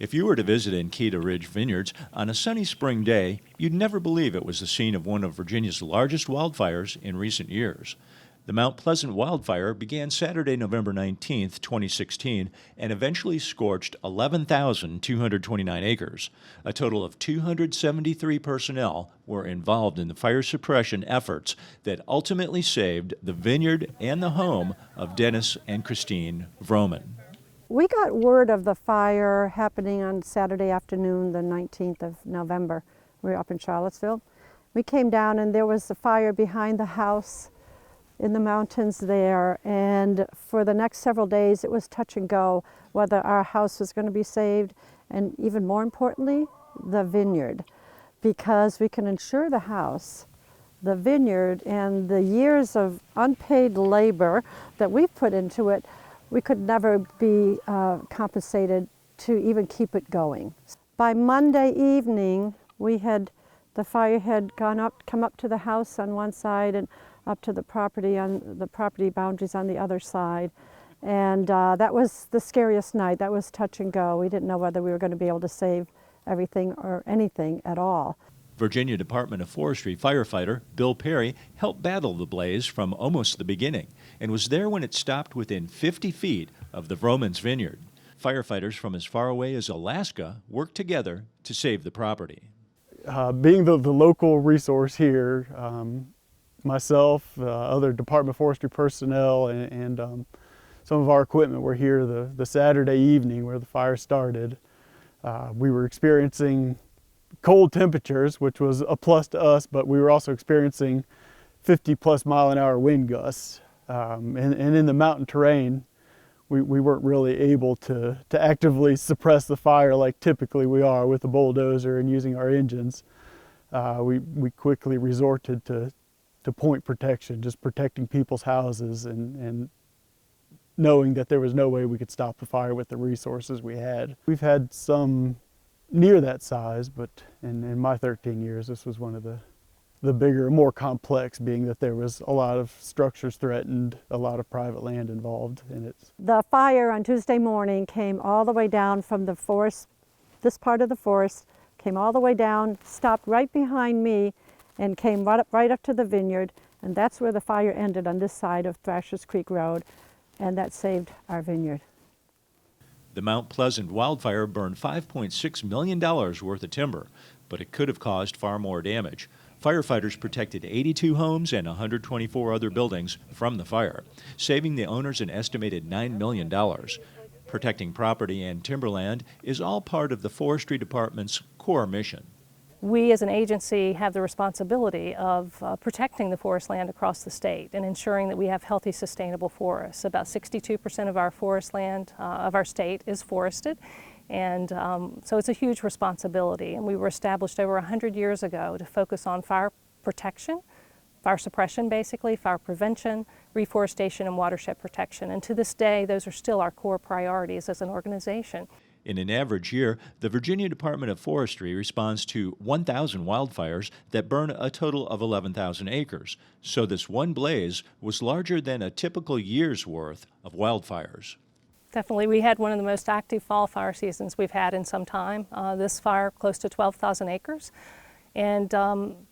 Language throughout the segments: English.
If you were to visit Anketa Ridge Vineyards on a sunny spring day, you'd never believe it was the scene of one of Virginia's largest wildfires in recent years. The Mount Pleasant wildfire began Saturday, November 19, 2016, and eventually scorched 11,229 acres. A total of 273 personnel were involved in the fire suppression efforts that ultimately saved the vineyard and the home of Dennis and Christine Vroman. We got word of the fire happening on Saturday afternoon, the 19th of November. We were up in Charlottesville. We came down and there was a fire behind the house in the mountains there, and for the next several days it was touch and go whether our house was going to be saved, and even more importantly, the vineyard, because we can insure the house, the vineyard, and the years of unpaid labor that we've put into it. We could never be compensated to even keep it going. By Monday evening, the fire had come up to the house on one side and up to the property boundaries on the other side. And that was the scariest night. That was touch and go. We didn't know whether we were going to be able to save everything or anything at all. Virginia Department of Forestry firefighter Bill Perry helped battle the blaze from almost the beginning and was there when it stopped within 50 feet of the Vromans' vineyard. Firefighters from as far away as Alaska worked together to save the property. Being the local resource here, myself, other Department of Forestry personnel, and some of our equipment were here the Saturday evening where the fire started. We were experiencing cold temperatures, which was a plus to us, but we were also experiencing 50+ mile-an-hour wind gusts. And in the mountain terrain, we weren't really able to actively suppress the fire like typically we are with a bulldozer and using our engines. We quickly resorted to point protection, just protecting people's houses and knowing that there was no way we could stop the fire with the resources we had. We've had some near that size, but in my 13 years, this was one of the bigger, more complex, being that there was a lot of structures threatened, a lot of private land involved in it. The fire on Tuesday morning came all the way down from the forest, this part of the forest, came all the way down, stopped right behind me, and came right up to the vineyard, and that's where the fire ended, on this side of Thrashers Creek Road, and that saved our vineyard. The Mount Pleasant wildfire burned $5.6 million worth of timber, but it could have caused far more damage. Firefighters protected 82 homes and 124 other buildings from the fire, saving the owners an estimated $9 million. Protecting property and timberland is all part of the Forestry Department's core mission. We as an agency have the responsibility of protecting the forest land across the state and ensuring that we have healthy, sustainable forests. About 62% of our forest land of our state is forested, and so it's a huge responsibility. And we were established over 100 years ago to focus on fire protection, fire suppression basically, fire prevention, reforestation, and watershed protection. And to this day, those are still our core priorities as an organization. In an average year, the Virginia Department of Forestry responds to 1,000 wildfires that burn a total of 11,000 acres. So this one blaze was larger than a typical year's worth of wildfires. Definitely, we had one of the most active fall fire seasons we've had in some time. This fire, close to 12,000 acres. And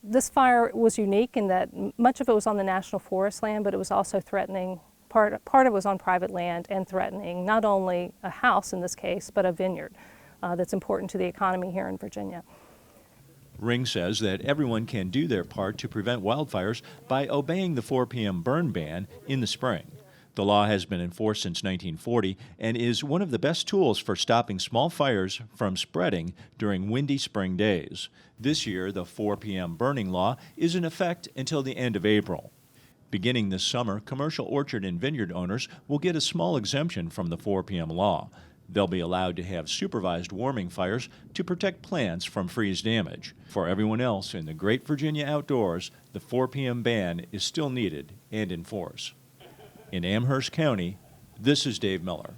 this fire was unique in that much of it was on the national forest land, but it was also threatening. Part of it was on private land and threatening not only a house in this case, but a vineyard that's important to the economy here in Virginia. Ring says that everyone can do their part to prevent wildfires by obeying the 4 p.m. burn ban in the spring. The law has been enforced since 1940 and is one of the best tools for stopping small fires from spreading during windy spring days. This year, the 4 p.m. burning law is in effect until the end of April. Beginning this summer, commercial orchard and vineyard owners will get a small exemption from the 4 p.m. law. They'll be allowed to have supervised warming fires to protect plants from freeze damage. For everyone else in the great Virginia outdoors, the 4 p.m. ban is still needed and in force. In Amherst County, this is Dave Miller.